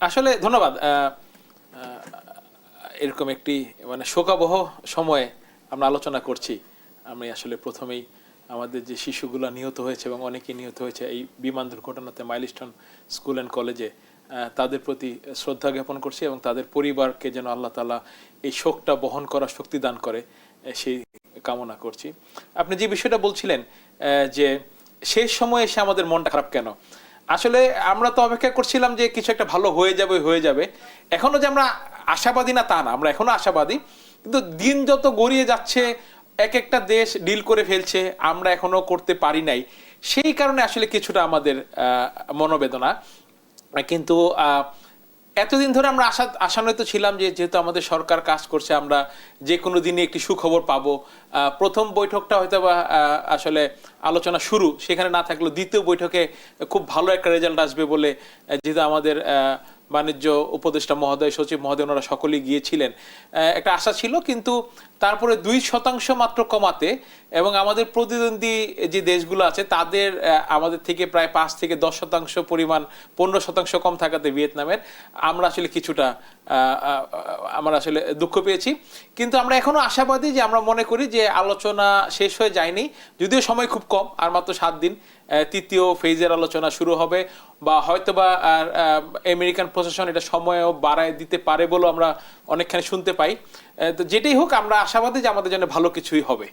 আসলে ধন্যবাদ। এরকম একটি মানে শোকাবহ সময়ে আমরা আলোচনা করছি। আমি আসলে প্রথমেই আমাদের যে শিশুগুলো নিহত হয়েছে এবং অনেকেই নিহত হয়েছে এই বিমান দুর্ঘটনাতে মাইলস্টোন স্কুল অ্যান্ড কলেজে, তাদের প্রতি শ্রদ্ধা জ্ঞাপন করছি এবং তাদের পরিবারকে যেন আল্লাহ তাআলা এই শোকটা বহন করার শক্তি দান করে সেই কামনা করছি। আপনি যে বিষয়টা বলছিলেন যে শেষ সময়ে এসে আমাদের মনটা খারাপ কেন, আসলে আমরা তো অপেক্ষা করছিলাম যে কিছু একটা ভালো হয়ে যাবে। এখনো যে আমরা আশাবাদী না তা না, আমরা এখনো আশাবাদী, কিন্তু দিন যত গড়িয়ে যাচ্ছে এক একটা দেশ ডিল করে ফেলছে, আমরা এখনো করতে পারি নাই। সেই কারণে আসলে কিছুটা আমাদের মনোবেদনা। কিন্তু এতদিন ধরে আমরা আশান্বিত ছিলাম যে যেহেতু আমাদের সরকার কাজ করছে, আমরা যে কোনো দিনই একটি সুখবর পাবো। প্রথম বৈঠকটা হয়তো বা আসলে আলোচনা শুরু, সেখানে না থাকলেও দ্বিতীয় বৈঠকে খুব ভালো একটা রেজাল্ট আসবে বলে, যেহেতু আমাদের বাণিজ্য উপদেষ্টা মহোদয়, সচিব মহোদয়, ওনারা সকলেই গিয়েছিলেন, একটা আশা ছিল। কিন্তু তারপরে 2% মাত্র কমাতে এবং আমাদের প্রতিদ্বন্দ্বী যে দেশগুলো আছে তাদের আমাদের থেকে প্রায় 5 থেকে 10% পরিমাণ, 15% কম থাকাতে ভিয়েতনামের, আমরা আসলে কিছুটা আমরা আসলে দুঃখ পেয়েছি। কিন্তু আমরা এখনো আশাবাদী যে আমরা মনে করি যে আলোচনা শেষ হয়ে যায়নি, যদিও সময় খুব কম, আর মাত্র 7 দিন তৃতীয় ফেজের আলোচনা শুরু হবে, বা হয়তোবা আমেরিকান প্রশাসন এটা সময়ও বাড়ায় দিতে পারে বলেও আমরা অনেকখানি শুনতে পাই। তো যেটাই হোক, আমরা আশাবাদী যে আমাদের জন্য ভালো কিছুই হবে।